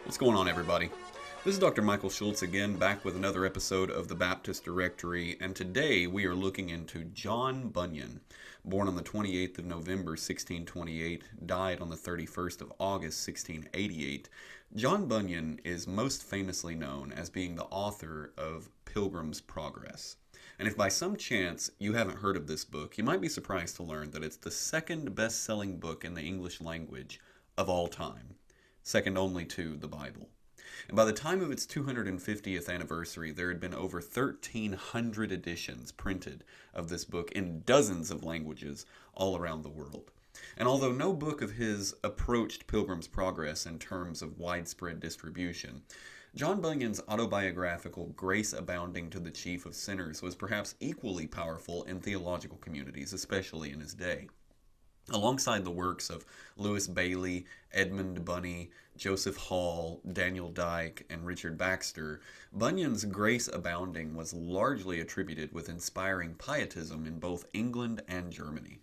What's going on, everybody? This is Dr. Michael Schultz again, back with another episode of the Baptist Directory, and today we are looking into John Bunyan, born on the 28th of November, 1628, died on the 31st of August, 1688. John Bunyan is most famously known as being the author of Pilgrim's Progress. And if by some chance you haven't heard of this book, you might be surprised to learn that it's the second best-selling book in the English language of all time, second only to the Bible. And by the time of its 250th anniversary, there had been over 1,300 editions printed of this book in dozens of languages all around the world. And although no book of his approached Pilgrim's Progress in terms of widespread distribution, John Bunyan's autobiographical Grace Abounding to the Chief of Sinners was perhaps equally powerful in theological communities, especially in his day. Alongside the works of Lewis Bailey, Edmund Bunny, Joseph Hall, Daniel Dyke, and Richard Baxter, Bunyan's Grace Abounding was largely attributed with inspiring pietism in both England and Germany.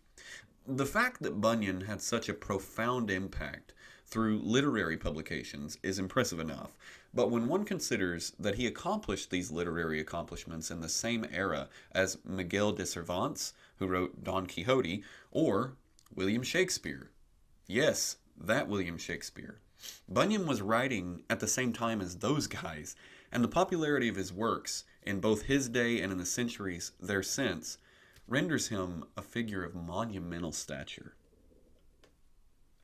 The fact that Bunyan had such a profound impact through literary publications is impressive enough, but when one considers that he accomplished these literary accomplishments in the same era as Miguel de Cervantes, who wrote Don Quixote, or William Shakespeare. Yes, that William Shakespeare. Bunyan was writing at the same time as those guys, and the popularity of his works in both his day and in the centuries there since renders him a figure of monumental stature.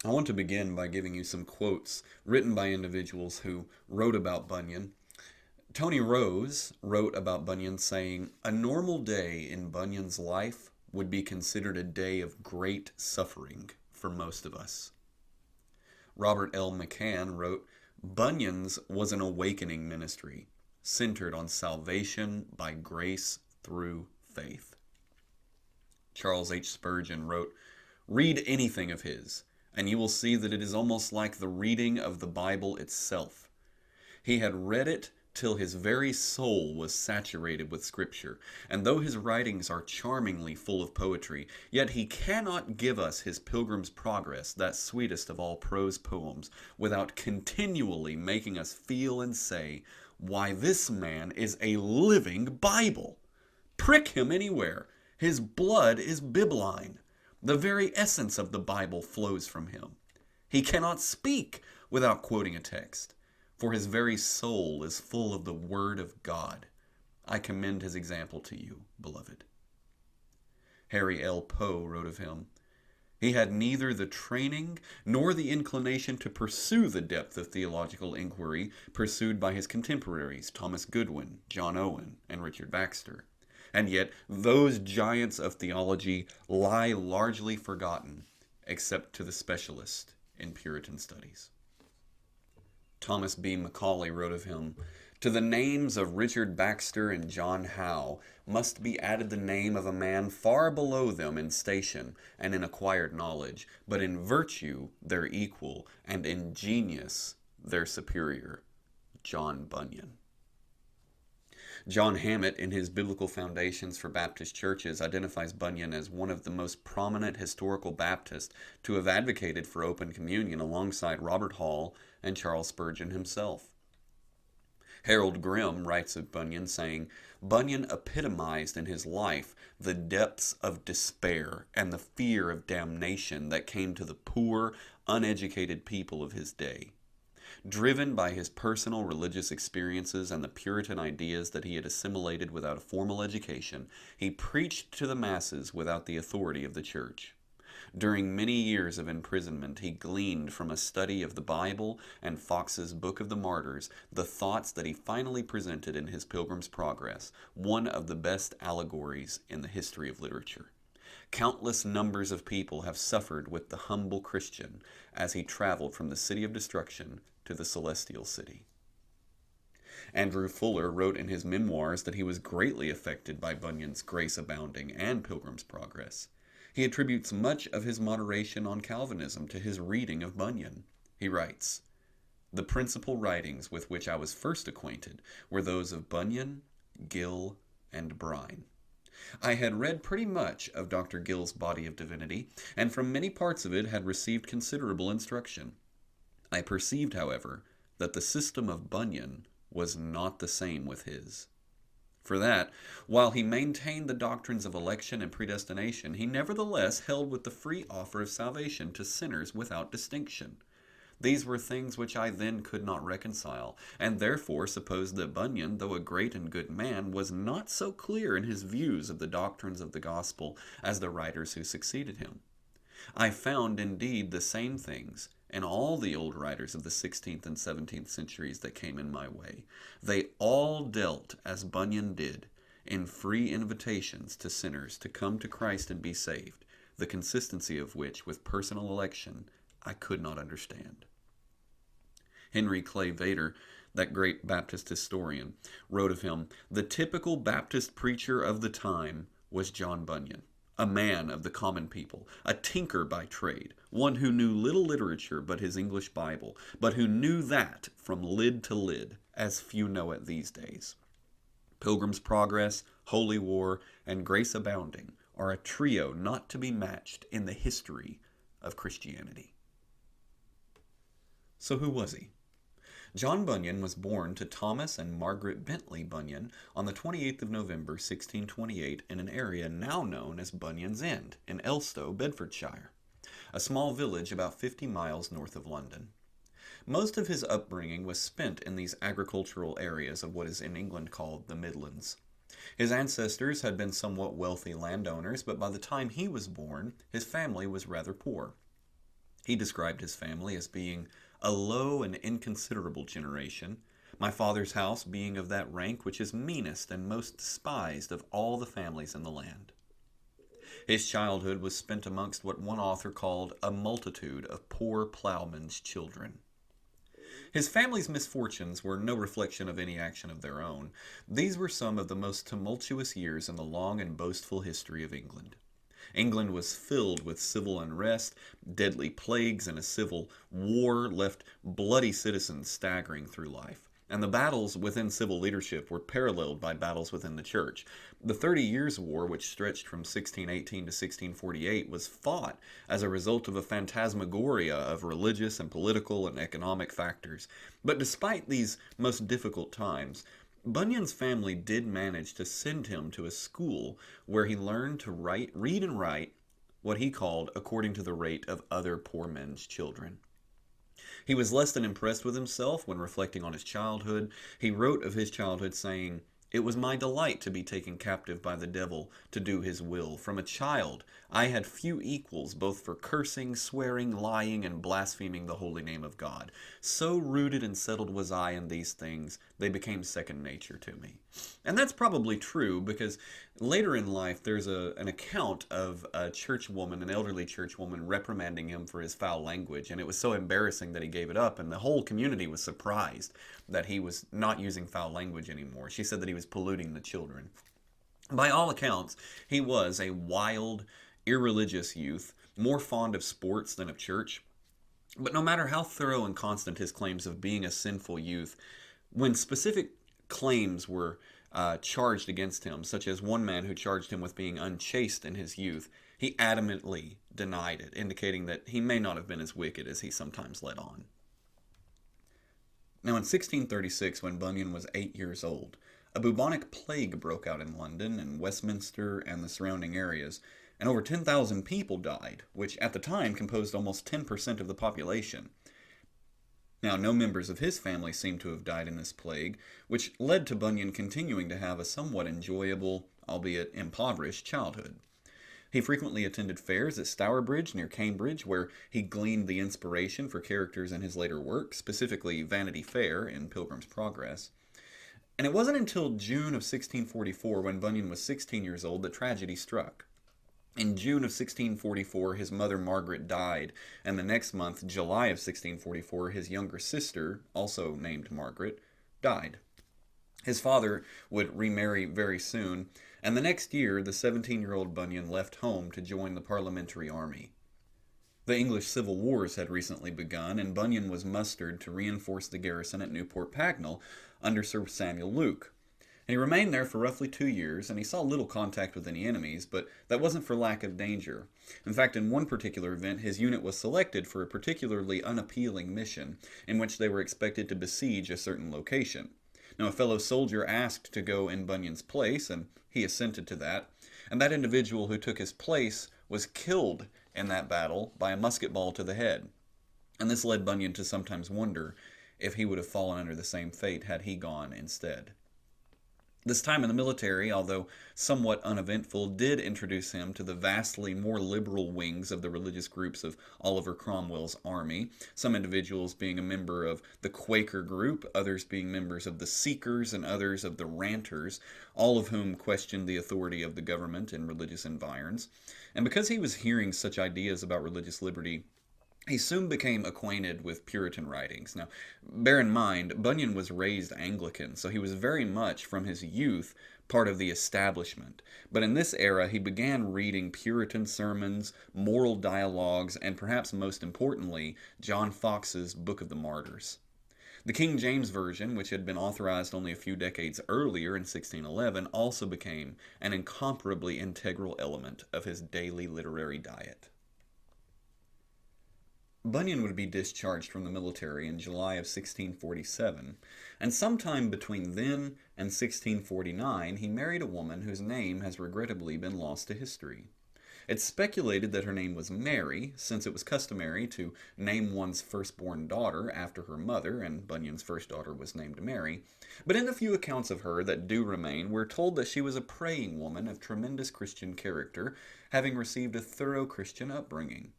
I want to begin by giving you some quotes written by individuals who wrote about Bunyan. Tony Rose wrote about Bunyan saying, "A normal day in Bunyan's life would be considered a day of great suffering for most of us." Robert L. McCann wrote, "Bunyan's was an awakening ministry, centered on salvation by grace through faith." Charles H. Spurgeon wrote, "Read anything of his, and you will see that it is almost like the reading of the Bible itself. He had read it till his very soul was saturated with Scripture, and though his writings are charmingly full of poetry, yet he cannot give us his Pilgrim's Progress, that sweetest of all prose poems, without continually making us feel and say, 'Why, this man is a living Bible. Prick him anywhere. His blood is bibline. The very essence of the Bible flows from him. He cannot speak without quoting a text, for his very soul is full of the Word of God. I commend his example to you, beloved." Harry L. Poe wrote of him, "He had neither the training nor the inclination to pursue the depth of theological inquiry pursued by his contemporaries, Thomas Goodwin, John Owen, and Richard Baxter. And yet those giants of theology lie largely forgotten, except to the specialist in Puritan studies." Thomas B. Macaulay wrote of him, "To the names of Richard Baxter and John Howe must be added the name of a man far below them in station and in acquired knowledge, but in virtue their equal, and in genius their superior, John Bunyan." John Hammett, in his Biblical Foundations for Baptist Churches, identifies Bunyan as one of the most prominent historical Baptists to have advocated for open communion alongside Robert Hall and Charles Spurgeon himself. Harold Grimm writes of Bunyan, saying, "Bunyan epitomized in his life the depths of despair and the fear of damnation that came to the poor, uneducated people of his day. Driven by his personal religious experiences and the Puritan ideas that he had assimilated without a formal education, he preached to the masses without the authority of the church. During many years of imprisonment, he gleaned from a study of the Bible and Fox's Book of the Martyrs the thoughts that he finally presented in his Pilgrim's Progress, one of the best allegories in the history of literature. Countless numbers of people have suffered with the humble Christian as he traveled from the city of destruction to the celestial city." Andrew Fuller wrote in his memoirs that he was greatly affected by Bunyan's Grace Abounding and Pilgrim's Progress. He attributes much of his moderation on Calvinism to his reading of Bunyan. He writes, "The principal writings with which I was first acquainted were those of Bunyan, Gill, and Brine. I had read pretty much of Dr. Gill's Body of Divinity, and from many parts of it had received considerable instruction. I perceived, however, that the system of Bunyan was not the same with his. For that, while he maintained the doctrines of election and predestination, he nevertheless held with the free offer of salvation to sinners without distinction. These were things which I then could not reconcile, and therefore supposed that Bunyan, though a great and good man, was not so clear in his views of the doctrines of the gospel as the writers who succeeded him. I found indeed the same things in all the old writers of the 16th and 17th centuries that came in my way. They all dealt, as Bunyan did, in free invitations to sinners to come to Christ and be saved, the consistency of which with personal election I could not understand. Henry Clay Vader, that great Baptist historian, wrote of him, "The typical Baptist preacher of the time was John Bunyan, a man of the common people, a tinker by trade, one who knew little literature but his English Bible, but who knew that from lid to lid, as few know it these days. Pilgrim's Progress, Holy War, and Grace Abounding are a trio not to be matched in the history of Christianity." So who was he? John Bunyan was born to Thomas and Margaret Bentley Bunyan on the 28th of November, 1628, in an area now known as Bunyan's End in Elstow, Bedfordshire, a small village about 50 miles north of London. Most of his upbringing was spent in these agricultural areas of what is in England called the Midlands. His ancestors had been somewhat wealthy landowners, but by the time he was born, his family was rather poor. He described his family as being a low and inconsiderable generation, my father's house being of that rank which is meanest and most despised of all the families in the land. His childhood was spent amongst what one author called a multitude of poor plowmen's children. His family's misfortunes were no reflection of any action of their own. These were some of the most tumultuous years in the long and boastful history of England. England was filled with civil unrest, deadly plagues, and a civil war left bloody citizens staggering through life. And the battles within civil leadership were paralleled by battles within the church. The 30 Years' War, which stretched from 1618 to 1648, was fought as a result of a phantasmagoria of religious and political and economic factors. But despite these most difficult times, Bunyan's family did manage to send him to a school where he learned to read and write what he called according to the rate of other poor men's children. He was less than impressed with himself when reflecting on his childhood. He wrote of his childhood saying, "It was my delight to be taken captive by the devil to do his will. From a child I had few equals both for cursing, swearing, lying, and blaspheming the holy name of God. So rooted and settled was I in these things, they became second nature to me." And that's probably true because later in life there's an account of a churchwoman, an elderly churchwoman, reprimanding him for his foul language. And it was so embarrassing that he gave it up, and the whole community was surprised that he was not using foul language anymore. She said that he was polluting the children. By all accounts, he was a wild, irreligious youth, more fond of sports than of church. But no matter how thorough and constant his claims of being a sinful youth, when specific claims were charged against him, such as one man who charged him with being unchaste in his youth, he adamantly denied it, indicating that he may not have been as wicked as he sometimes let on. Now in 1636, when Bunyan was 8 years old, a bubonic plague broke out in London and Westminster and the surrounding areas, and over 10,000 people died, which at the time composed almost 10% of the population. Now, no members of his family seem to have died in this plague, which led to Bunyan continuing to have a somewhat enjoyable, albeit impoverished, childhood. He frequently attended fairs at Stourbridge near Cambridge, where he gleaned the inspiration for characters in his later work, specifically Vanity Fair in Pilgrim's Progress. And it wasn't until June of 1644, when Bunyan was 16 years old, that tragedy struck. In June of 1644, his mother Margaret died, and the next month, July of 1644, his younger sister, also named Margaret, died. His father would remarry very soon, and the next year, the 17-year-old Bunyan left home to join the Parliamentary Army. The English Civil Wars had recently begun, and Bunyan was mustered to reinforce the garrison at Newport Pagnell under Sir Samuel Luke. He remained there for roughly 2 years, and he saw little contact with any enemies, but that wasn't for lack of danger. In fact, in one particular event, his unit was selected for a particularly unappealing mission, in which they were expected to besiege a certain location. Now, a fellow soldier asked to go in Bunyan's place, and he assented to that, and that individual who took his place was killed in that battle by a musket ball to the head. And this led Bunyan to sometimes wonder if he would have fallen under the same fate had he gone instead. This time in the military, although somewhat uneventful, did introduce him to the vastly more liberal wings of the religious groups of Oliver Cromwell's army, some individuals being a member of the Quaker group, others being members of the Seekers, and others of the Ranters, all of whom questioned the authority of the government in religious environs. And because he was hearing such ideas about religious liberty, he soon became acquainted with Puritan writings. Now, bear in mind, Bunyan was raised Anglican, so he was very much, from his youth, part of the establishment. But in this era, he began reading Puritan sermons, moral dialogues, and perhaps most importantly, John Foxe's Book of the Martyrs. The King James Version, which had been authorized only a few decades earlier in 1611, also became an incomparably integral element of his daily literary diet. Bunyan would be discharged from the military in July of 1647, and sometime between then and 1649 he married a woman whose name has regrettably been lost to history. It's speculated that her name was Mary, since it was customary to name one's firstborn daughter after her mother, and Bunyan's first daughter was named Mary. But in the few accounts of her that do remain, we're told that she was a praying woman of tremendous Christian character, having received a thorough Christian upbringing.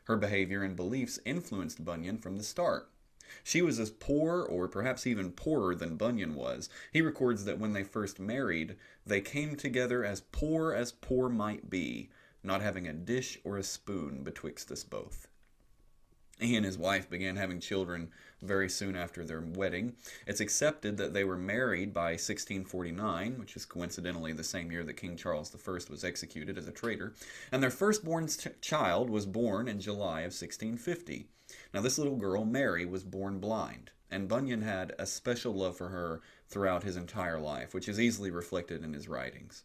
Her behavior and beliefs influenced Bunyan from the start. She was as poor, or perhaps even poorer than Bunyan was. He records that when they first married, they came together as poor might be, not having a dish or a spoon betwixt us both. He and his wife began having children very soon after their wedding. It's accepted that they were married by 1649, which is coincidentally the same year that King Charles I was executed as a traitor, and their firstborn child was born in July of 1650. Now, this little girl, Mary, was born blind, and Bunyan had a special love for her throughout his entire life, which is easily reflected in his writings.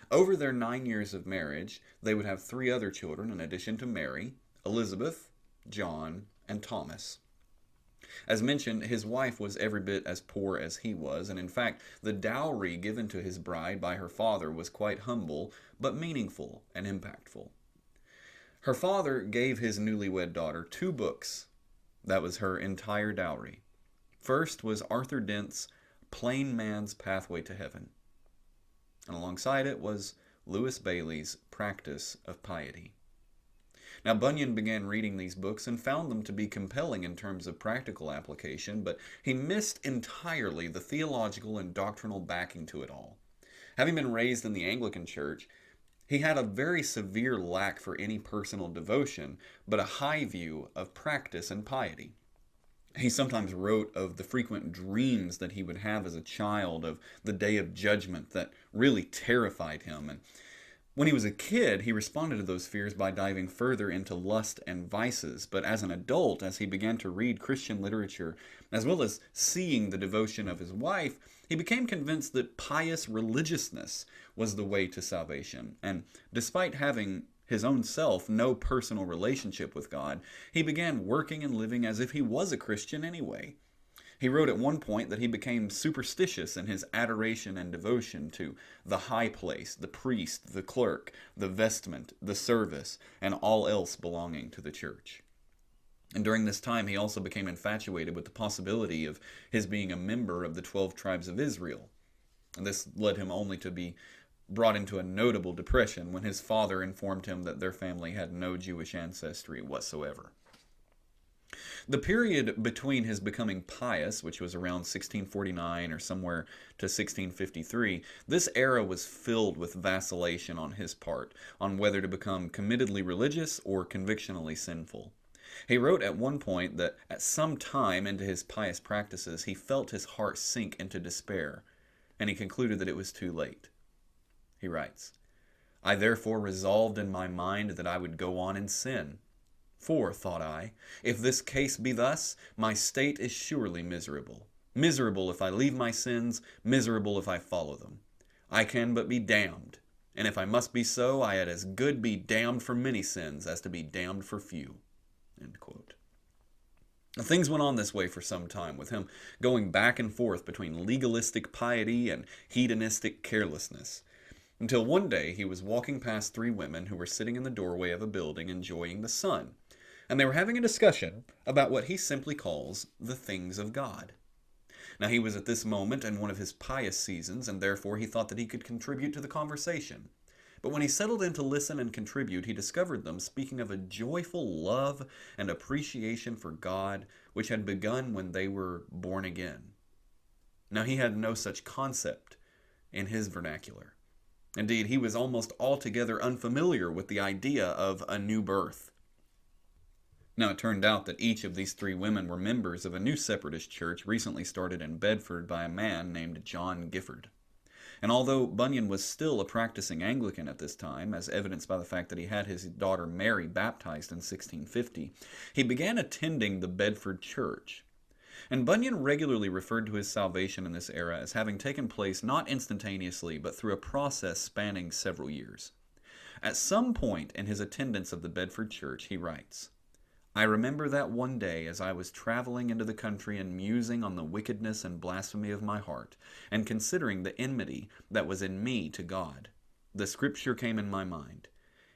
Over their 9 years of marriage, they would have 3 other children in addition to Mary: Elizabeth, John, and Thomas. As mentioned, his wife was every bit as poor as he was, and in fact, the dowry given to his bride by her father was quite humble, but meaningful and impactful. Her father gave his newlywed daughter 2 books. That was her entire dowry. First was Arthur Dent's Plain Man's Pathway to Heaven, and alongside it was Lewis Bailey's Practice of Piety. Now, Bunyan began reading these books and found them to be compelling in terms of practical application, but he missed entirely the theological and doctrinal backing to it all. Having been raised in the Anglican Church, he had a very severe lack for any personal devotion, but a high view of practice and piety. He sometimes wrote of the frequent dreams that he would have as a child of the day of judgment that really terrified him. And when he was a kid, he responded to those fears by diving further into lust and vices. But as an adult, as he began to read Christian literature, as well as seeing the devotion of his wife, he became convinced that pious religiousness was the way to salvation. And despite having his own self no personal relationship with God, he began working and living as if he was a Christian anyway. He wrote at one point that he became superstitious in his adoration and devotion to the high place, the priest, the clerk, the vestment, the service, and all else belonging to the church. And during this time, he also became infatuated with the possibility of his being a member of the 12 tribes of Israel. And this led him only to be brought into a notable depression when his father informed him that their family had no Jewish ancestry whatsoever. The period between his becoming pious, which was around 1649 or somewhere to 1653, this era was filled with vacillation on his part on whether to become committedly religious or convictionally sinful. He wrote at one point that at some time into his pious practices he felt his heart sink into despair, and he concluded that it was too late. He writes, "I therefore resolved in my mind that I would go on in sin. For, thought I, if this case be thus, my state is surely miserable. Miserable if I leave my sins, miserable if I follow them. I can but be damned, and if I must be so, I had as good be damned for many sins as to be damned for few." End quote. Things went on this way for some time, with him going back and forth between legalistic piety and hedonistic carelessness, until one day he was walking past three women who were sitting in the doorway of a building enjoying the sun, and they were having a discussion about what he simply calls the things of God. Now, he was at this moment in one of his pious seasons, and therefore he thought that he could contribute to the conversation. But when he settled in to listen and contribute, he discovered them speaking of a joyful love and appreciation for God which had begun when they were born again. Now, he had no such concept in his vernacular. Indeed, he was almost altogether unfamiliar with the idea of a new birth. Now, it turned out that each of these three women were members of a new separatist church recently started in Bedford by a man named John Gifford. And although Bunyan was still a practicing Anglican at this time, as evidenced by the fact that he had his daughter Mary baptized in 1650, he began attending the Bedford church. And Bunyan regularly referred to his salvation in this era as having taken place not instantaneously, but through a process spanning several years. At some point in his attendance of the Bedford church, he writes, "I remember that one day as I was traveling into the country and musing on the wickedness and blasphemy of my heart, and considering the enmity that was in me to God, the scripture came in my mind,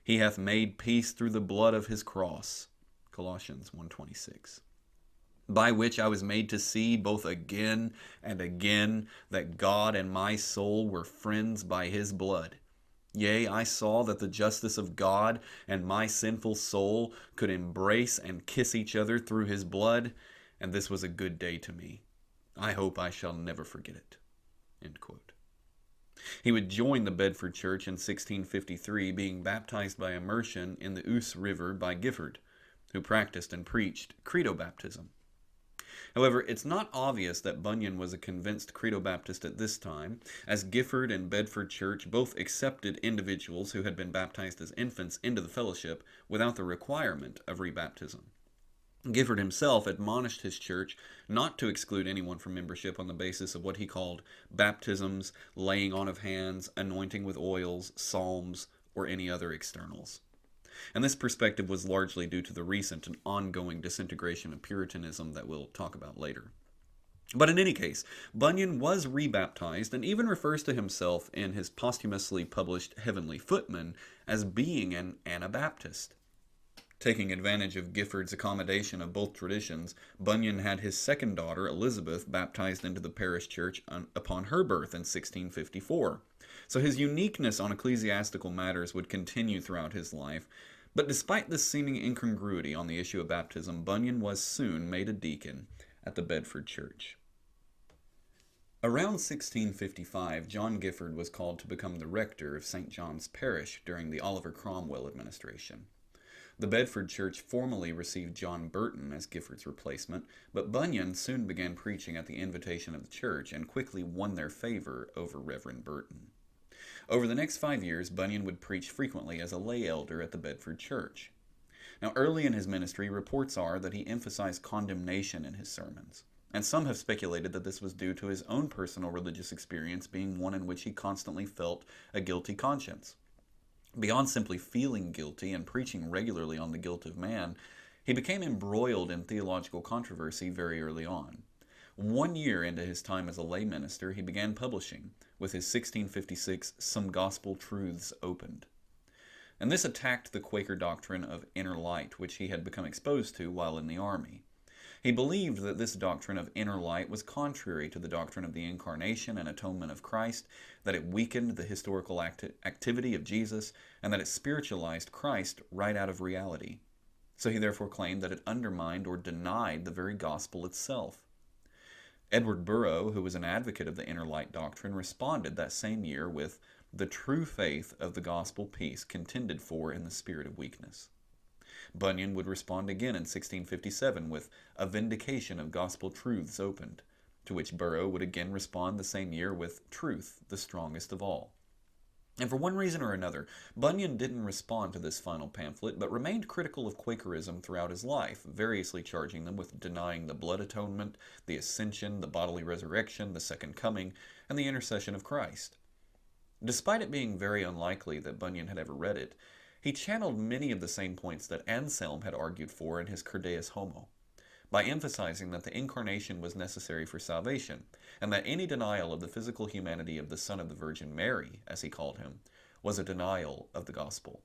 'He hath made peace through the blood of his cross,' Colossians 1:26, by which I was made to see both again and again that God and my soul were friends by his blood. Yea, I saw that the justice of God and my sinful soul could embrace and kiss each other through his blood, and this was a good day to me. I hope I shall never forget it." End quote. He would join the Bedford Church in 1653, being baptized by immersion in the Ouse River by Gifford, who practiced and preached credo baptism. However, it's not obvious that Bunyan was a convinced credo Baptist at this time, as Gifford and Bedford Church both accepted individuals who had been baptized as infants into the fellowship without the requirement of rebaptism. Gifford himself admonished his church not to exclude anyone from membership on the basis of what he called baptisms, laying on of hands, anointing with oils, psalms, or any other externals. And this perspective was largely due to the recent and ongoing disintegration of Puritanism that we'll talk about later. But in any case, Bunyan was rebaptized and even refers to himself in his posthumously published Heavenly Footman as being an Anabaptist. Taking advantage of Gifford's accommodation of both traditions, Bunyan had his second daughter, Elizabeth, baptized into the parish church upon her birth in 1654. So his uniqueness on ecclesiastical matters would continue throughout his life, but despite this seeming incongruity on the issue of baptism, Bunyan was soon made a deacon at the Bedford Church. Around 1655, John Gifford was called to become the rector of St. John's Parish during the Oliver Cromwell administration. The Bedford Church formally received John Burton as Gifford's replacement, but Bunyan soon began preaching at the invitation of the church and quickly won their favor over Reverend Burton. Over the next 5 years, Bunyan would preach frequently as a lay elder at the Bedford Church. Now, early in his ministry, reports are that he emphasized condemnation in his sermons, and some have speculated that this was due to his own personal religious experience being one in which he constantly felt a guilty conscience. Beyond simply feeling guilty and preaching regularly on the guilt of man, he became embroiled in theological controversy very early on. 1 year into his time as a lay minister, he began publishing, with his 1656 Some Gospel Truths Opened. And this attacked the Quaker doctrine of inner light, which he had become exposed to while in the army. He believed that this doctrine of inner light was contrary to the doctrine of the incarnation and atonement of Christ, that it weakened the historical activity of Jesus, and that it spiritualized Christ right out of reality. So he therefore claimed that it undermined or denied the very gospel itself. Edward Burrough, who was an advocate of the inner light doctrine, responded that same year with, "The true faith of the gospel peace contended for in the spirit of weakness." Bunyan would respond again in 1657 with "A Vindication of Gospel Truths Opened," to which Burrough would again respond the same year with "Truth, the strongest of all." And for one reason or another, Bunyan didn't respond to this final pamphlet, but remained critical of Quakerism throughout his life, variously charging them with denying the blood atonement, the ascension, the bodily resurrection, the second coming, and the intercession of Christ. Despite it being very unlikely that Bunyan had ever read it, he channeled many of the same points that Anselm had argued for in his Credeus Homo, by emphasizing that the incarnation was necessary for salvation, and that any denial of the physical humanity of the Son of the Virgin Mary, as he called him, was a denial of the gospel.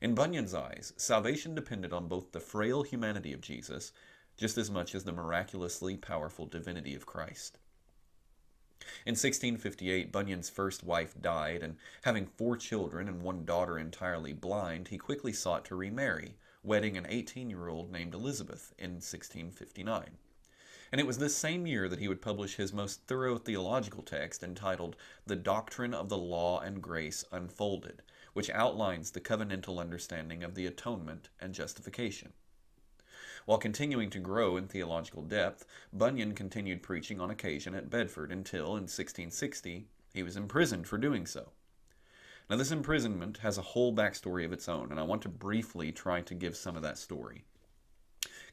In Bunyan's eyes, salvation depended on both the frail humanity of Jesus, just as much as the miraculously powerful divinity of Christ. In 1658, Bunyan's first wife died, and having 4 children and 1 daughter entirely blind, he quickly sought to remarry, wedding an 18-year-old named Elizabeth in 1659. And it was this same year that he would publish his most thorough theological text entitled The Doctrine of the Law and Grace Unfolded, which outlines the covenantal understanding of the atonement and justification. While continuing to grow in theological depth, Bunyan continued preaching on occasion at Bedford until, in 1660, he was imprisoned for doing so. Now, this imprisonment has a whole backstory of its own, and I want to briefly try to give some of that story.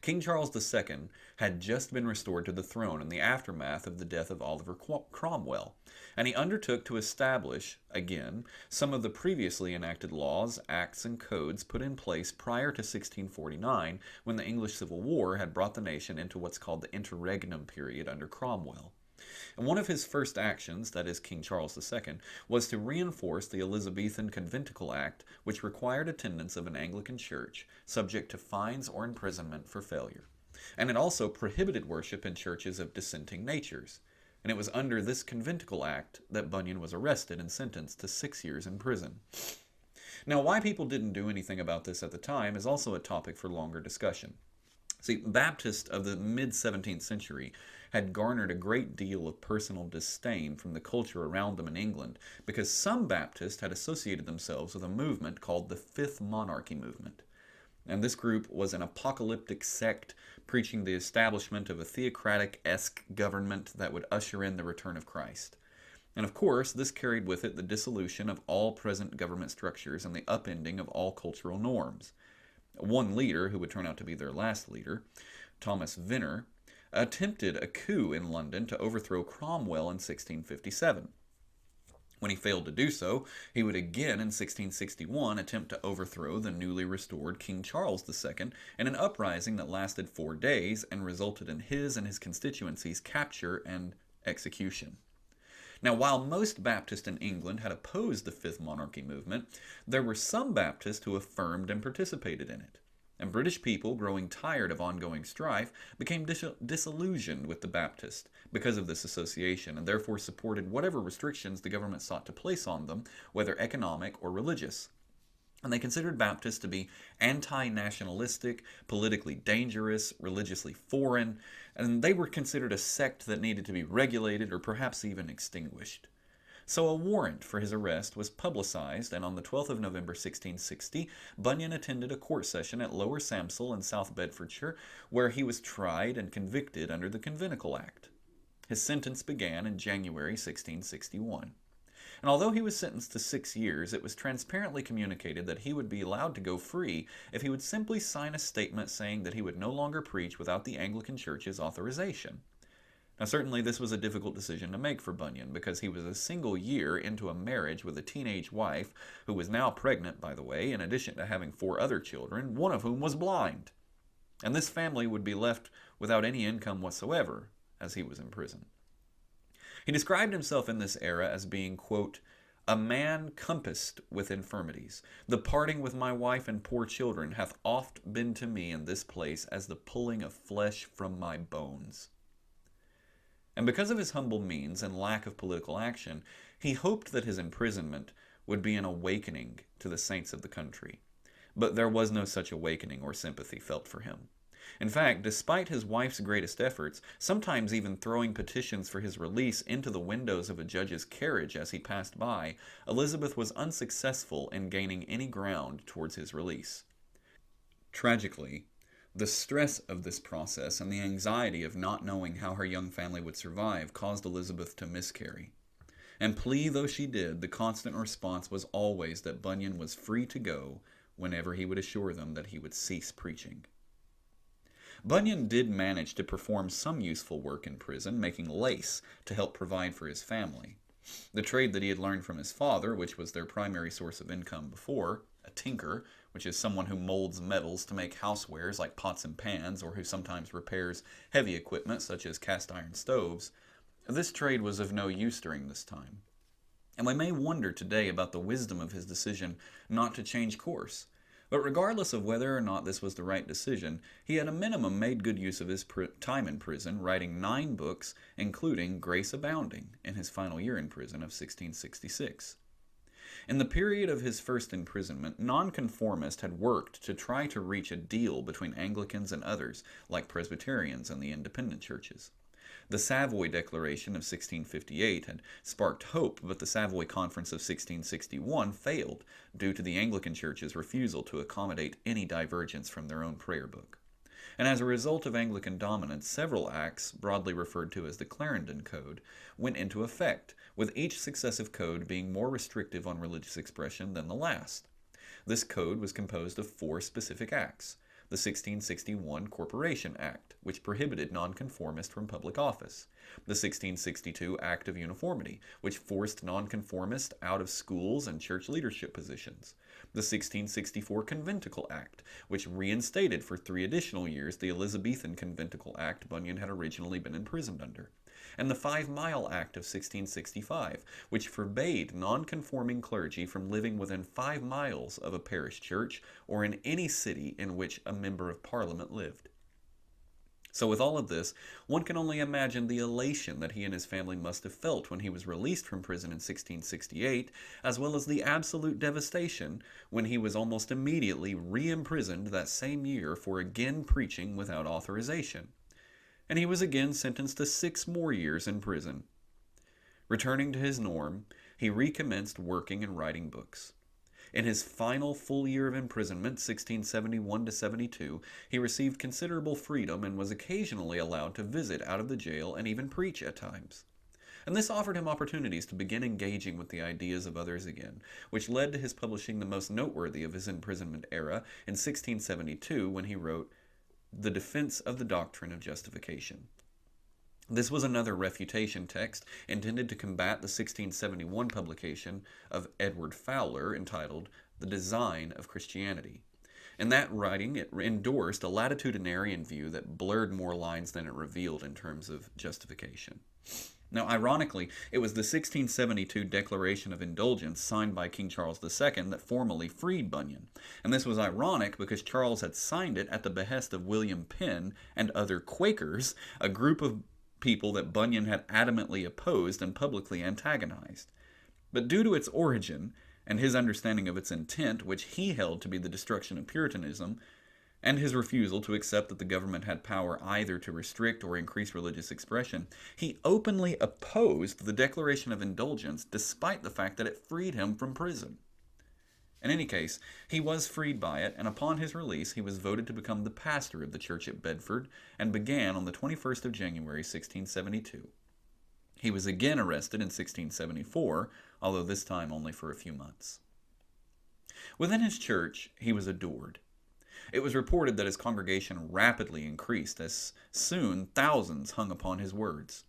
King Charles II had just been restored to the throne in the aftermath of the death of Oliver Cromwell, and he undertook to establish, again, some of the previously enacted laws, acts, and codes put in place prior to 1649, when the English Civil War had brought the nation into what's called the interregnum period under Cromwell. And one of his first actions, that is King Charles II, was to reinforce the Elizabethan Conventicle Act, which required attendance of an Anglican church, subject to fines or imprisonment for failure. And it also prohibited worship in churches of dissenting natures. And it was under this Conventicle Act that Bunyan was arrested and sentenced to 6 years in prison. Now, why people didn't do anything about this at the time is also a topic for longer discussion. See, Baptists of the mid-17th century had garnered a great deal of personal disdain from the culture around them in England because some Baptists had associated themselves with a movement called the Fifth Monarchy Movement. And this group was an apocalyptic sect preaching the establishment of a theocratic-esque government that would usher in the return of Christ. And of course, this carried with it the dissolution of all present government structures and the upending of all cultural norms. One leader, who would turn out to be their last leader, Thomas Venner, attempted a coup in London to overthrow Cromwell in 1657. When he failed to do so, he would again in 1661 attempt to overthrow the newly restored King Charles II in an uprising that lasted 4 days and resulted in his and his constituency's capture and execution. Now, while most Baptists in England had opposed the Fifth Monarchy movement, there were some Baptists who affirmed and participated in it. And British people, growing tired of ongoing strife, became disillusioned with the Baptists because of this association, and therefore supported whatever restrictions the government sought to place on them, whether economic or religious. And they considered Baptists to be anti-nationalistic, politically dangerous, religiously foreign, and they were considered a sect that needed to be regulated or perhaps even extinguished. So a warrant for his arrest was publicized, and on the 12th of November 1660, Bunyan attended a court session at Lower Samsel in South Bedfordshire, where he was tried and convicted under the Conventicle Act. His sentence began in January 1661. And although he was sentenced to 6 years, it was transparently communicated that he would be allowed to go free if he would simply sign a statement saying that he would no longer preach without the Anglican Church's authorization. Now, certainly this was a difficult decision to make for Bunyan because he was a single year into a marriage with a teenage wife who was now pregnant, by the way, in addition to having 4 other children, one of whom was blind. And this family would be left without any income whatsoever as he was in prison. He described himself in this era as being, quote, "a man compassed with infirmities. The parting with my wife and poor children hath oft been to me in this place as the pulling of flesh from my bones." And because of his humble means and lack of political action, he hoped that his imprisonment would be an awakening to the saints of the country. But there was no such awakening or sympathy felt for him. In fact, despite his wife's greatest efforts, sometimes even throwing petitions for his release into the windows of a judge's carriage as he passed by, Elizabeth was unsuccessful in gaining any ground towards his release. Tragically, the stress of this process and the anxiety of not knowing how her young family would survive caused Elizabeth to miscarry. And plea though she did, the constant response was always that Bunyan was free to go whenever he would assure them that he would cease preaching. Bunyan did manage to perform some useful work in prison, making lace to help provide for his family. The trade that he had learned from his father, which was their primary source of income before, a tinker, which is someone who molds metals to make housewares like pots and pans, or who sometimes repairs heavy equipment such as cast iron stoves, this trade was of no use during this time. And we may wonder today about the wisdom of his decision not to change course. But regardless of whether or not this was the right decision, he at a minimum made good use of his time in prison, writing 9 books, including Grace Abounding, in his final year in prison of 1666. In the period of his first imprisonment, nonconformists had worked to try to reach a deal between Anglicans and others, like Presbyterians and the independent churches. The Savoy Declaration of 1658 had sparked hope, but the Savoy Conference of 1661 failed due to the Anglican Church's refusal to accommodate any divergence from their own prayer book. And as a result of Anglican dominance, several acts, broadly referred to as the Clarendon Code, went into effect, with each successive code being more restrictive on religious expression than the last. This code was composed of 4 specific acts. The 1661 Corporation Act, which prohibited nonconformists from public office. The 1662 Act of Uniformity, which forced nonconformists out of schools and church leadership positions. The 1664 Conventicle Act, which reinstated for 3 additional years the Elizabethan Conventicle Act Bunyan had originally been imprisoned under. And the 5 Mile Act of 1665, which forbade non-conforming clergy from living within 5 miles of a parish church or in any city in which a member of Parliament lived. So with all of this, one can only imagine the elation that he and his family must have felt when he was released from prison in 1668, as well as the absolute devastation when he was almost immediately re-imprisoned that same year for again preaching without authorization. And he was again sentenced to 6 more years in prison. Returning to his norm, he recommenced working and writing books. In his final full year of imprisonment, 1671-72, he received considerable freedom and was occasionally allowed to visit out of the jail and even preach at times. And this offered him opportunities to begin engaging with the ideas of others again, which led to his publishing the most noteworthy of his imprisonment era in 1672 when he wrote The Defense of the Doctrine of Justification. This was another refutation text intended to combat the 1671 publication of Edward Fowler entitled The Design of Christianity. In that writing, it endorsed a latitudinarian view that blurred more lines than it revealed in terms of justification. Now, ironically, it was the 1672 Declaration of Indulgence signed by King Charles II that formally freed Bunyan. And this was ironic because Charles had signed it at the behest of William Penn and other Quakers, a group of people that Bunyan had adamantly opposed and publicly antagonized. But due to its origin and his understanding of its intent, which he held to be the destruction of Puritanism, and his refusal to accept that the government had power either to restrict or increase religious expression, he openly opposed the Declaration of Indulgence despite the fact that it freed him from prison. In any case, he was freed by it, and upon his release he was voted to become the pastor of the church at Bedford and began on the 21st of January 1672. He was again arrested in 1674, although this time only for a few months. Within his church, he was adored. It was reported that his congregation rapidly increased, as soon thousands hung upon his words.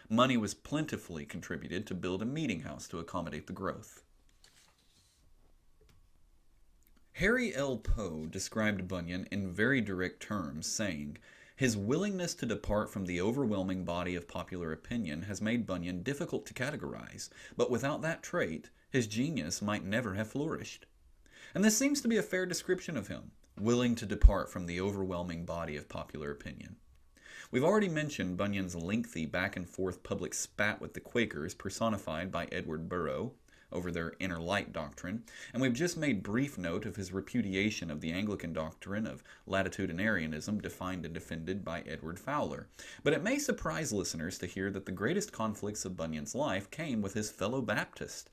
Money was plentifully contributed to build a meeting house to accommodate the growth. Harry L. Poe described Bunyan in very direct terms, saying, "His willingness to depart from the overwhelming body of popular opinion has made Bunyan difficult to categorize, but without that trait, his genius might never have flourished." And this seems to be a fair description of him, willing to depart from the overwhelming body of popular opinion. We've already mentioned Bunyan's lengthy back-and-forth public spat with the Quakers, personified by Edward Burrough, over their inner light doctrine, and we've just made brief note of his repudiation of the Anglican doctrine of latitudinarianism defined and defended by Edward Fowler. But it may surprise listeners to hear that the greatest conflicts of Bunyan's life came with his fellow Baptist.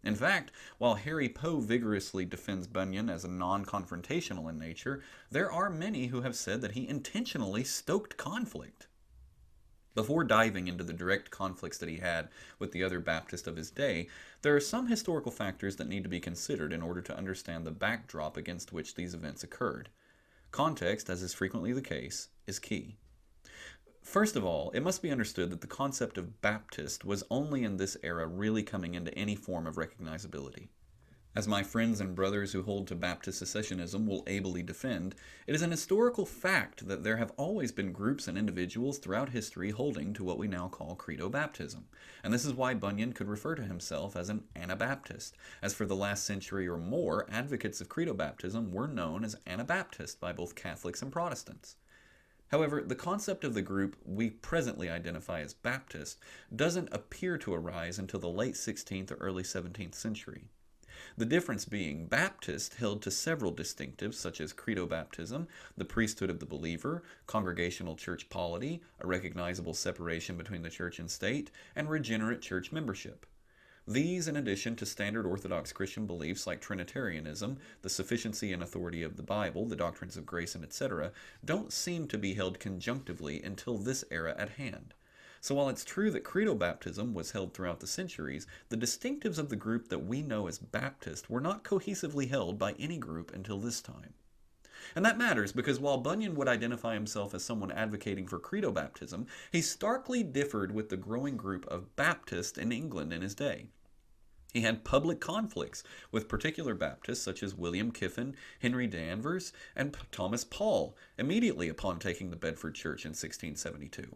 In fact, while Harry Poe vigorously defends Bunyan as a non-confrontational in nature, there are many who have said that he intentionally stoked conflict. Before diving into the direct conflicts that he had with the other Baptists of his day, there are some historical factors that need to be considered in order to understand the backdrop against which these events occurred. Context, as is frequently the case, is key. First of all, it must be understood that the concept of Baptist was only in this era really coming into any form of recognizability. As my friends and brothers who hold to Baptist secessionism will ably defend, it is an historical fact that there have always been groups and individuals throughout history holding to what we now call credo-baptism, and this is why Bunyan could refer to himself as an Anabaptist, as for the last century or more, advocates of credo-baptism were known as Anabaptists by both Catholics and Protestants. However, the concept of the group we presently identify as Baptist doesn't appear to arise until the late 16th or early 17th century. The difference being, Baptist held to several distinctives such as credo-baptism, the priesthood of the believer, congregational church polity, a recognizable separation between the church and state, and regenerate church membership. These, in addition to standard Orthodox Christian beliefs like Trinitarianism, the sufficiency and authority of the Bible, the doctrines of grace, and etc., don't seem to be held conjunctively until this era at hand. So while it's true that credo-baptism was held throughout the centuries, the distinctives of the group that we know as Baptist were not cohesively held by any group until this time. And that matters because while Bunyan would identify himself as someone advocating for credo-baptism, he starkly differed with the growing group of Baptists in England in his day. He had public conflicts with particular Baptists such as William Kiffin, Henry Danvers, and Thomas Paul immediately upon taking the Bedford Church in 1672.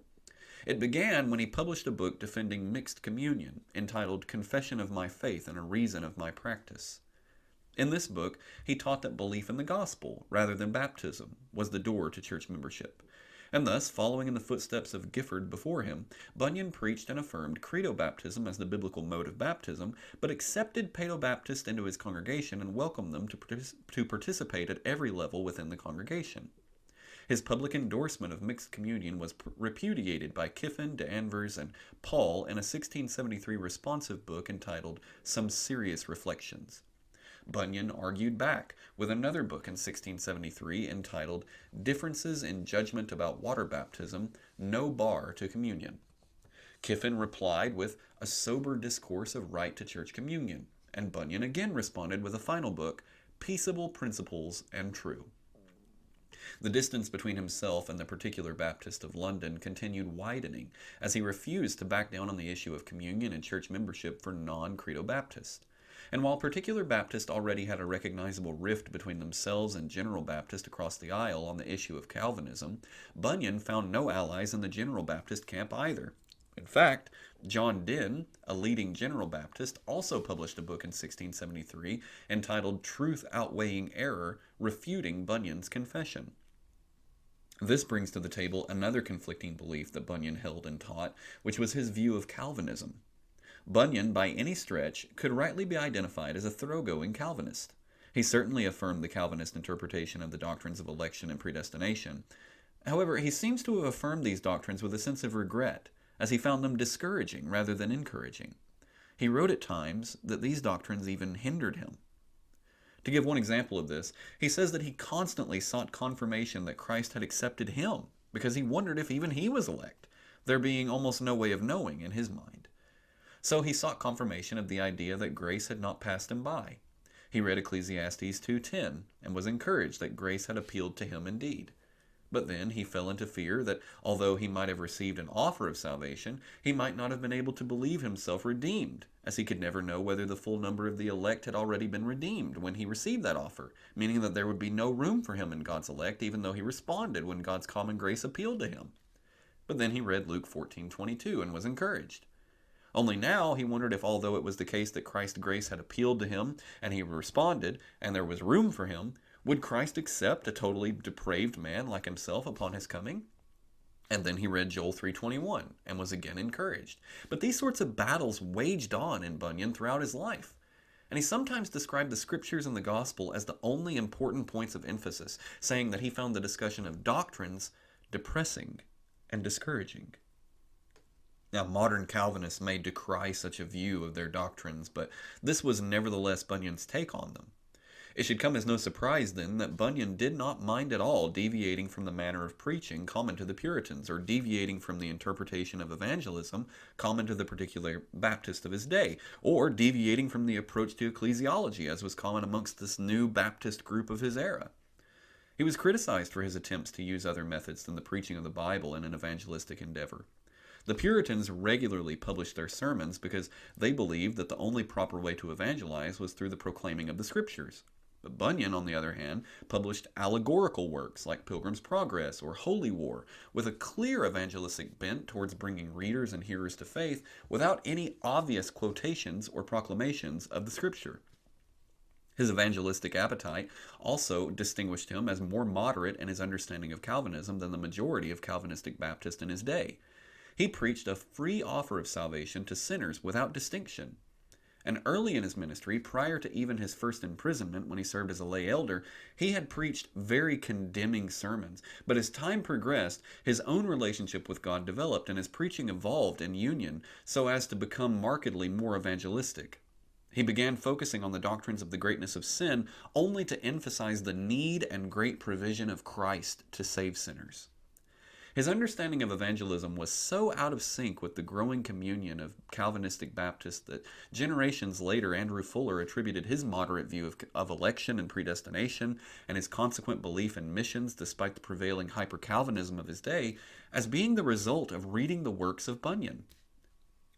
It began when he published a book defending mixed communion, entitled Confession of My Faith and a Reason of My Practice. In this book, he taught that belief in the gospel, rather than baptism, was the door to church membership. And thus, following in the footsteps of Gifford before him, Bunyan preached and affirmed credo-baptism as the biblical mode of baptism, but accepted paedo-baptists into his congregation and welcomed them to participate at every level within the congregation. His public endorsement of mixed communion was repudiated by Kiffin, Danvers, and Paul in a 1673 responsive book entitled Some Serious Reflections. Bunyan argued back with another book in 1673 entitled Differences in Judgment About Water Baptism, No Bar to Communion. Kiffin replied with A Sober Discourse of Right to Church Communion, and Bunyan again responded with a final book, Peaceable Principles and True. The distance between himself and the particular Baptist of London continued widening as he refused to back down on the issue of communion and church membership for non-credo Baptists. And while particular Baptists already had a recognizable rift between themselves and general Baptist across the aisle on the issue of Calvinism, Bunyan found no allies in the general Baptist camp either. In fact, John Dynne, a leading general Baptist, also published a book in 1673 entitled Truth Outweighing Error, Refuting Bunyan's Confession. This brings to the table another conflicting belief that Bunyan held and taught, which was his view of Calvinism. Bunyan, by any stretch, could rightly be identified as a thoroughgoing Calvinist. He certainly affirmed the Calvinist interpretation of the doctrines of election and predestination. However, he seems to have affirmed these doctrines with a sense of regret, as he found them discouraging rather than encouraging. He wrote at times that these doctrines even hindered him. To give one example of this, he says that he constantly sought confirmation that Christ had accepted him because he wondered if even he was elect, there being almost no way of knowing in his mind. So he sought confirmation of the idea that grace had not passed him by. He read Ecclesiastes 2:10 and was encouraged that grace had appealed to him indeed. But then he fell into fear that although he might have received an offer of salvation, he might not have been able to believe himself redeemed, as he could never know whether the full number of the elect had already been redeemed when he received that offer, meaning that there would be no room for him in God's elect, even though he responded when God's common grace appealed to him. But then he read Luke 14:22 and was encouraged. Only now he wondered if, although it was the case that Christ's grace had appealed to him and he responded and there was room for him, would Christ accept a totally depraved man like himself upon his coming? And then he read Joel 3:21 and was again encouraged. But these sorts of battles waged on in Bunyan throughout his life. And he sometimes described the scriptures and the gospel as the only important points of emphasis, saying that he found the discussion of doctrines depressing and discouraging. Now, modern Calvinists may decry such a view of their doctrines, but this was nevertheless Bunyan's take on them. It should come as no surprise, then, that Bunyan did not mind at all deviating from the manner of preaching common to the Puritans, or deviating from the interpretation of evangelism common to the particular Baptist of his day, or deviating from the approach to ecclesiology as was common amongst this new Baptist group of his era. He was criticized for his attempts to use other methods than the preaching of the Bible in an evangelistic endeavor. The Puritans regularly published their sermons because they believed that the only proper way to evangelize was through the proclaiming of the Scriptures. But Bunyan, on the other hand, published allegorical works like Pilgrim's Progress or Holy War, with a clear evangelistic bent towards bringing readers and hearers to faith without any obvious quotations or proclamations of the Scripture. His evangelistic appetite also distinguished him as more moderate in his understanding of Calvinism than the majority of Calvinistic Baptists in his day. He preached a free offer of salvation to sinners without distinction. And early in his ministry, prior to even his first imprisonment when he served as a lay elder, he had preached very condemning sermons. But as time progressed, his own relationship with God developed and his preaching evolved in union so as to become markedly more evangelistic. He began focusing on the doctrines of the greatness of sin only to emphasize the need and great provision of Christ to save sinners. His understanding of evangelism was so out of sync with the growing communion of Calvinistic Baptists that generations later Andrew Fuller attributed his moderate view of election and predestination and his consequent belief in missions despite the prevailing hyper-Calvinism of his day as being the result of reading the works of Bunyan.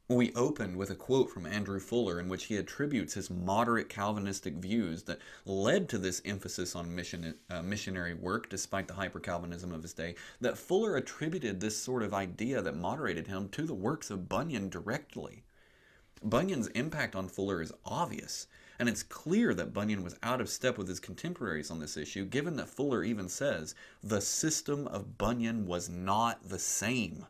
We opened with a quote from Andrew Fuller in which he attributes his moderate Calvinistic views that led to this emphasis on missionary work despite the hyper-Calvinism of his day, that Fuller attributed this sort of idea that moderated him to the works of Bunyan directly. Bunyan's impact on Fuller is obvious, and it's clear that Bunyan was out of step with his contemporaries on this issue, given that Fuller even says, the system of Bunyan was not the same.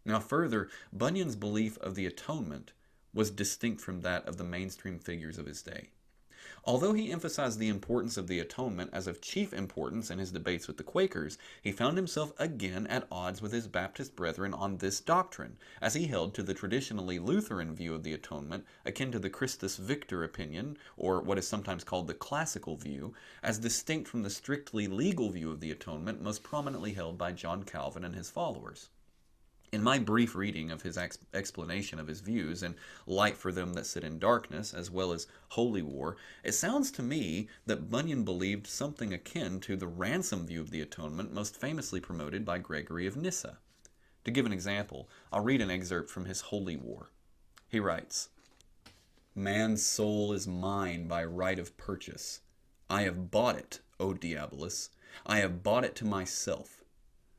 Now further, Bunyan's belief of the atonement was distinct from that of the mainstream figures of his day. Although he emphasized the importance of the atonement as of chief importance in his debates with the Quakers, he found himself again at odds with his Baptist brethren on this doctrine, as he held to the traditionally Lutheran view of the atonement, akin to the Christus Victor opinion, or what is sometimes called the classical view, as distinct from the strictly legal view of the atonement most prominently held by John Calvin and his followers. In my brief reading of his explanation of his views in Light for Them That Sit in Darkness, as well as Holy War, it sounds to me that Bunyan believed something akin to the ransom view of the atonement most famously promoted by Gregory of Nyssa. To give an example, I'll read an excerpt from his Holy War. He writes, "Man's soul is mine by right of purchase. I have bought it, O Diabolus. I have bought it to myself.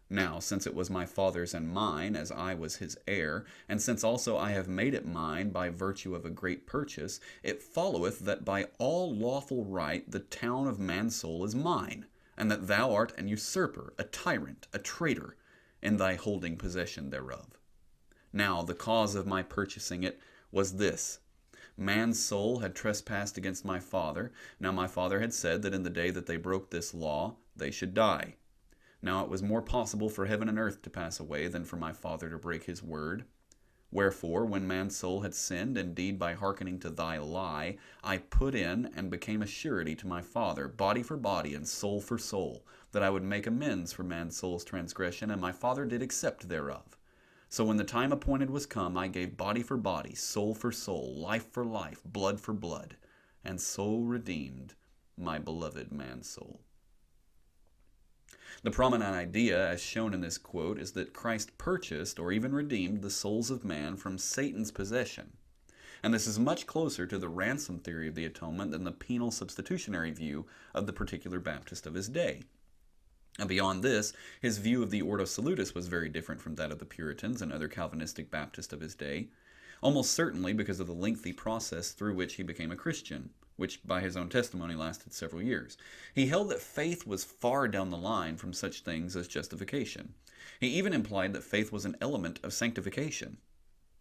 Now, since it was my father's and mine, as I was his heir, and since also I have made it mine by virtue of a great purchase, it followeth that by all lawful right the town of man's soul is mine, and that thou art an usurper, a tyrant, a traitor, in thy holding possession thereof. Now, the cause of my purchasing it was this. Man's soul had trespassed against my father. Now my father had said that in the day that they broke this law, they should die. Now it was more possible for heaven and earth to pass away than for my father to break his word. Wherefore, when man's soul had sinned, indeed by hearkening to thy lie, I put in and became a surety to my father, body for body and soul for soul, that I would make amends for man's soul's transgression, and my father did accept thereof. So when the time appointed was come, I gave body for body, soul for soul, life for life, blood for blood, and so redeemed my beloved man's soul." The prominent idea, as shown in this quote, is that Christ purchased or even redeemed the souls of man from Satan's possession. And this is much closer to the ransom theory of the atonement than the penal substitutionary view of the particular Baptist of his day. And beyond this, his view of the Ordo Salutis was very different from that of the Puritans and other Calvinistic Baptists of his day, almost certainly because of the lengthy process through which he became a Christian, which by his own testimony lasted several years. He held that faith was far down the line from such things as justification. He even implied that faith was an element of sanctification.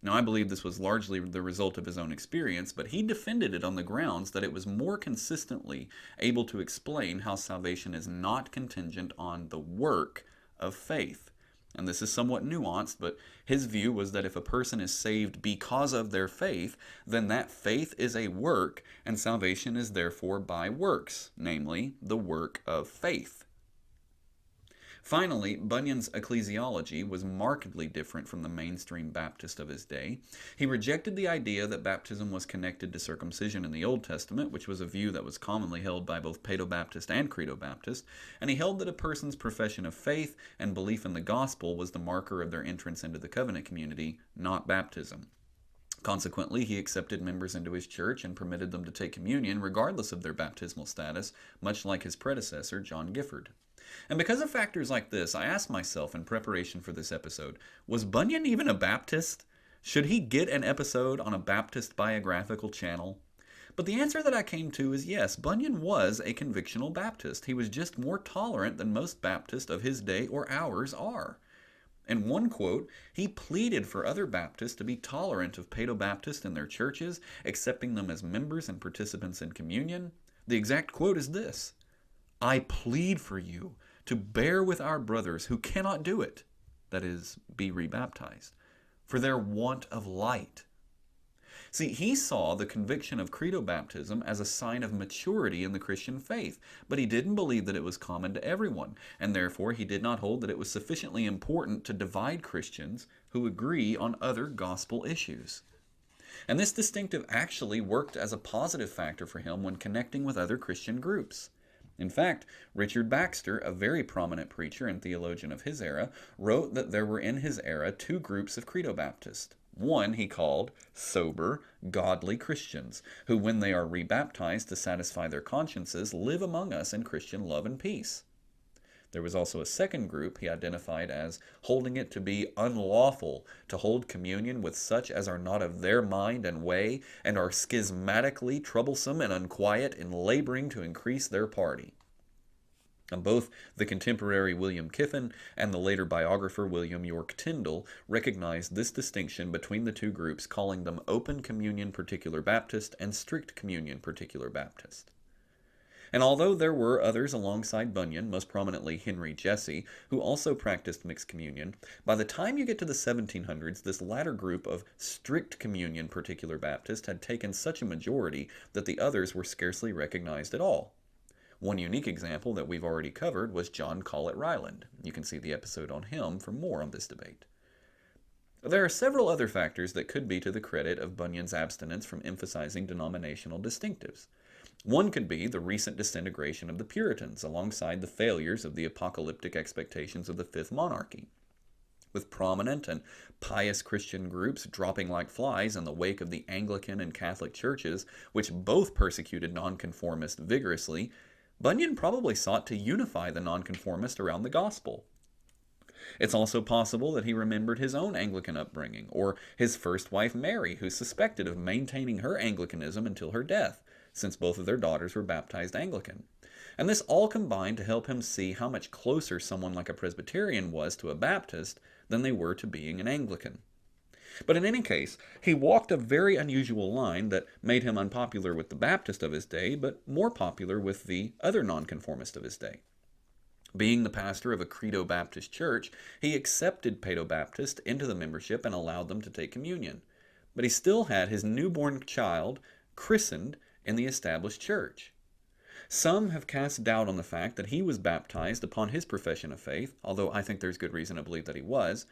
Now, I believe this was largely the result of his own experience, but he defended it on the grounds that it was more consistently able to explain how salvation is not contingent on the work of faith, And this is somewhat nuanced, but his view was that if a person is saved because of their faith, then that faith is a work, and salvation is therefore by works, namely, the work of faith. Finally, Bunyan's ecclesiology was markedly different from the mainstream Baptist of his day. He rejected the idea that baptism was connected to circumcision in the Old Testament, which was a view that was commonly held by both Paedo-Baptist and Credo-Baptist, and he held that a person's profession of faith and belief in the gospel was the marker of their entrance into the covenant community, not baptism. Consequently, he accepted members into his church and permitted them to take communion regardless of their baptismal status, much like his predecessor, John Gifford. And because of factors like this, I asked myself in preparation for this episode, was Bunyan even a Baptist? Should he get an episode on a Baptist biographical channel? But the answer that I came to is yes, Bunyan was a convictional Baptist. He was just more tolerant than most Baptists of his day or ours are. In one quote, he pleaded for other Baptists to be tolerant of Paedo-Baptists in their churches, accepting them as members and participants in communion. The exact quote is this: "I plead for you to bear with our brothers who cannot do it," that is, be rebaptized, "for their want of light." See, he saw the conviction of credo baptism as a sign of maturity in the Christian faith, but he didn't believe that it was common to everyone, and therefore he did not hold that it was sufficiently important to divide Christians who agree on other gospel issues. And this distinctive actually worked as a positive factor for him when connecting with other Christian groups. In fact, Richard Baxter, a very prominent preacher and theologian of his era, wrote that there were in his era two groups of credo Baptists. One he called sober, godly Christians, who when they are rebaptized to satisfy their consciences, live among us in Christian love and peace. There was also a second group he identified as holding it to be unlawful to hold communion with such as are not of their mind and way, and are schismatically troublesome and unquiet in laboring to increase their party. And both the contemporary William Kiffin and the later biographer William York Tyndall recognized this distinction between the two groups, calling them open communion particular Baptist and strict communion particular Baptist. And although there were others alongside Bunyan, most prominently Henry Jesse, who also practiced mixed communion, by the time you get to the 1700s, this latter group of strict communion particular Baptist had taken such a majority that the others were scarcely recognized at all. One unique example that we've already covered was John Collett Ryland. You can see the episode on him for more on this debate. There are several other factors that could be to the credit of Bunyan's abstinence from emphasizing denominational distinctives. One could be the recent disintegration of the Puritans alongside the failures of the apocalyptic expectations of the Fifth Monarchy. With prominent and pious Christian groups dropping like flies in the wake of the Anglican and Catholic churches, which both persecuted nonconformists vigorously, Bunyan probably sought to unify the nonconformist around the gospel. It's also possible that he remembered his own Anglican upbringing, or his first wife Mary, who's suspected of maintaining her Anglicanism until her death, since both of their daughters were baptized Anglican. And this all combined to help him see how much closer someone like a Presbyterian was to a Baptist than they were to being an Anglican. But in any case, he walked a very unusual line that made him unpopular with the Baptist of his day, but more popular with the other nonconformist of his day. Being the pastor of a Credo Baptist church, he accepted Paedo-Baptists into the membership and allowed them to take communion. But he still had his newborn child christened in the established church. Some have cast doubt on the fact that he was baptized upon his profession of faith, although I think there's good reason to believe that he was,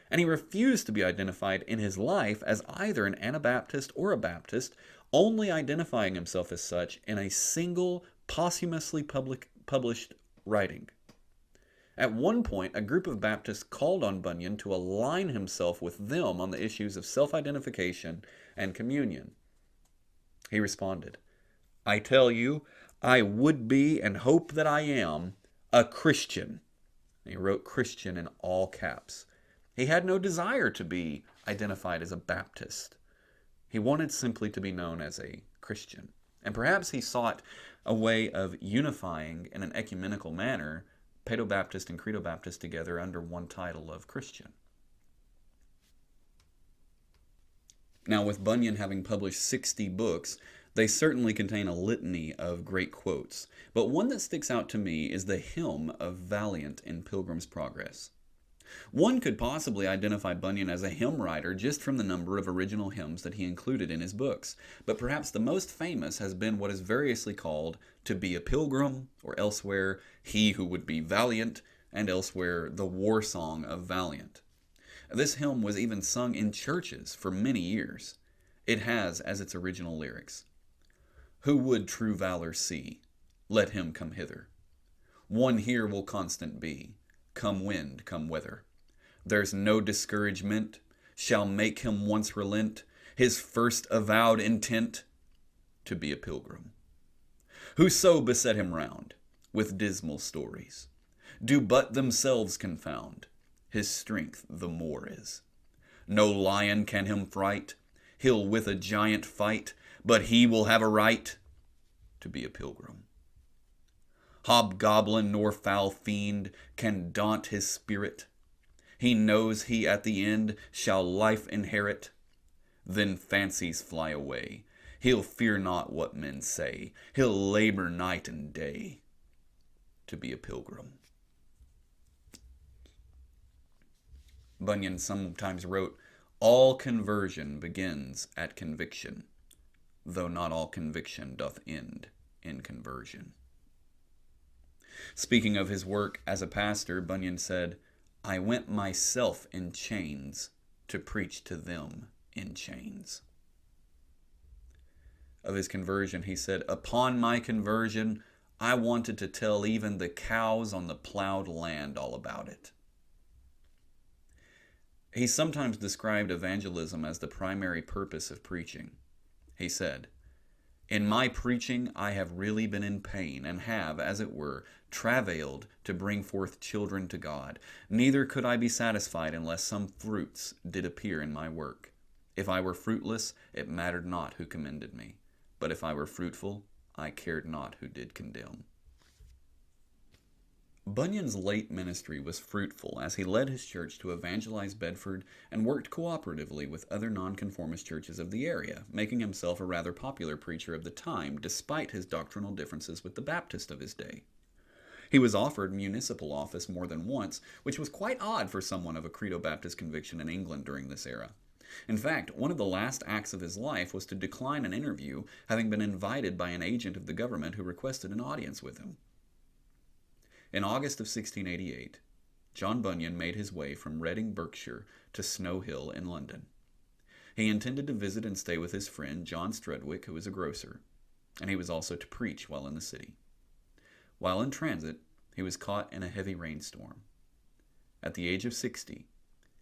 and he refused to be identified in his life as either an Anabaptist or a Baptist, only identifying himself as such in a single posthumously published writing. At one point, a group of Baptists called on Bunyan to align himself with them on the issues of self-identification and communion. He responded, "I tell you, I would be and hope that I am a Christian." And he wrote Christian in all caps. He had no desire to be identified as a Baptist. He wanted simply to be known as a Christian. And perhaps he sought a way of unifying in an ecumenical manner Paedo-Baptist and Credo Baptist together under one title of Christian. Now, with Bunyan having published 60 books, they certainly contain a litany of great quotes, but one that sticks out to me is the hymn of Valiant in Pilgrim's Progress. One could possibly identify Bunyan as a hymn writer just from the number of original hymns that he included in his books, but perhaps the most famous has been what is variously called "To be a Pilgrim," or elsewhere, "He who would be valiant," and elsewhere, "The War Song of Valiant." This hymn was even sung in churches for many years. It has as its original lyrics, "Who would true valor see? Let him come hither. One here will constant be, come wind, come weather. There's no discouragement shall make him once relent his first avowed intent to be a pilgrim. Whoso beset him round with dismal stories do but themselves confound, his strength the more is. No lion can him fright, he'll with a giant fight, but he will have a right to be a pilgrim. Hobgoblin nor foul fiend can daunt his spirit. He knows he at the end shall life inherit. Then fancies fly away. He'll fear not what men say. He'll labor night and day to be a pilgrim." Bunyan sometimes wrote, "All conversion begins at conviction, though not all conviction doth end in conversion." Speaking of his work as a pastor, Bunyan said, "I went myself in chains to preach to them in chains." Of his conversion, he said, "Upon my conversion, I wanted to tell even the cows on the plowed land all about it." He sometimes described evangelism as the primary purpose of preaching. He said, "In my preaching I have really been in pain, and have, as it were, travailed to bring forth children to God. Neither could I be satisfied unless some fruits did appear in my work. If I were fruitless, it mattered not who commended me. But if I were fruitful, I cared not who did condemn." Bunyan's late ministry was fruitful as he led his church to evangelize Bedford and worked cooperatively with other nonconformist churches of the area, making himself a rather popular preacher of the time despite his doctrinal differences with the Baptist of his day. He was offered municipal office more than once, which was quite odd for someone of a Credo Baptist conviction in England during this era. In fact, one of the last acts of his life was to decline an interview, having been invited by an agent of the government who requested an audience with him. In August of 1688, John Bunyan made his way from Reading, Berkshire, to Snow Hill in London. He intended to visit and stay with his friend John Strudwick, who was a grocer, and he was also to preach while in the city. While in transit, he was caught in a heavy rainstorm. At the age of 60,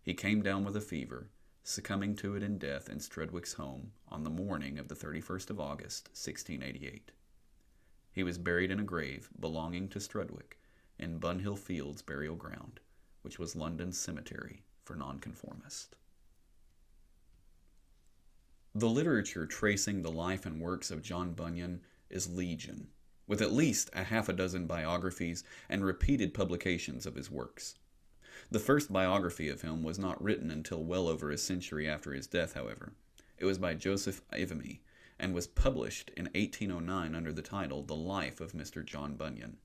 he came down with a fever, succumbing to it in death in Strudwick's home on the morning of the 31st of August, 1688. He was buried in a grave belonging to Strudwick in Bunhill Fields burial ground, which was London's cemetery for nonconformists. The literature tracing the life and works of John Bunyan is legion, with at least a half a dozen biographies and repeated publications of his works. The first biography of him was not written until well over a century after his death, however. It was by Joseph Ivamy, and was published in 1809 under the title The Life of Mr. John Bunyan.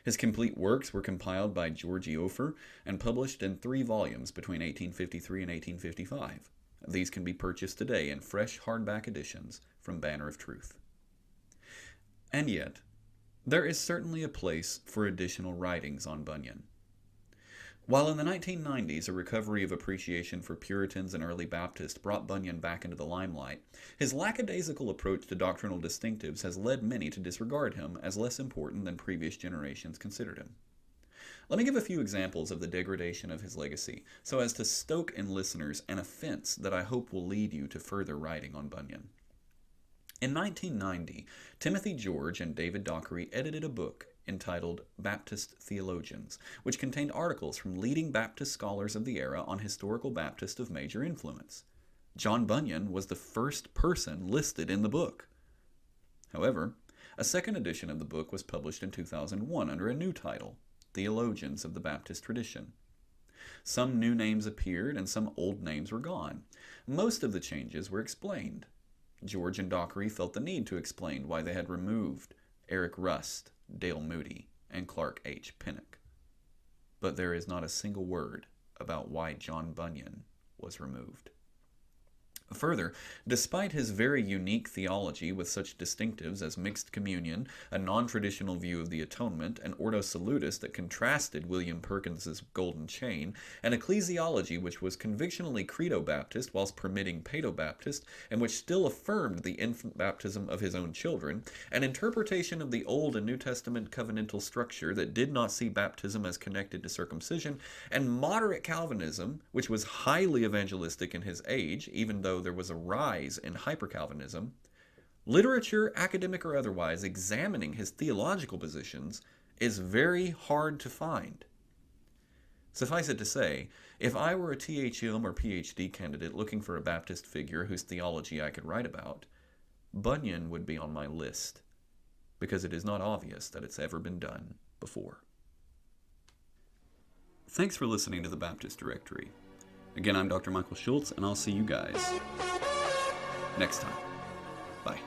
His complete works were compiled by George Ofer and published in 3 volumes between 1853 and 1855. These can be purchased today in fresh hardback editions from Banner of Truth. And yet, there is certainly a place for additional writings on Bunyan. While in the 1990s a recovery of appreciation for Puritans and early Baptists brought Bunyan back into the limelight, his lackadaisical approach to doctrinal distinctives has led many to disregard him as less important than previous generations considered him. Let me give a few examples of the degradation of his legacy, so as to stoke in listeners an offense that I hope will lead you to further writing on Bunyan. In 1990, Timothy George and David Dockery edited a book entitled Baptist Theologians, which contained articles from leading Baptist scholars of the era on historical Baptists of major influence. John Bunyan was the first person listed in the book. However, a second edition of the book was published in 2001 under a new title, Theologians of the Baptist Tradition. Some new names appeared and some old names were gone. Most of the changes were explained. George and Dockery felt the need to explain why they had removed Eric Rust, Dale Moody, and Clark H. Pinnock. but there is not a single word about why John Bunyan was removed. Further, despite his very unique theology with such distinctives as mixed communion, a non-traditional view of the atonement, an Ordo Salutis that contrasted William Perkins's golden chain, an ecclesiology which was convictionally credo-Baptist whilst permitting paedo-Baptist, and which still affirmed the infant baptism of his own children, an interpretation of the Old and New Testament covenantal structure that did not see baptism as connected to circumcision, and moderate Calvinism, which was highly evangelistic in his age, even though there was a rise in hyper-Calvinism, literature, academic or otherwise, examining his theological positions is very hard to find. Suffice it to say, if I were a THM or PhD candidate looking for a Baptist figure whose theology I could write about, Bunyan would be on my list, because it is not obvious that it's ever been done before. Thanks for listening to the Baptist Directory. Again, I'm Dr. Michael Schultz, and I'll see you guys next time. Bye.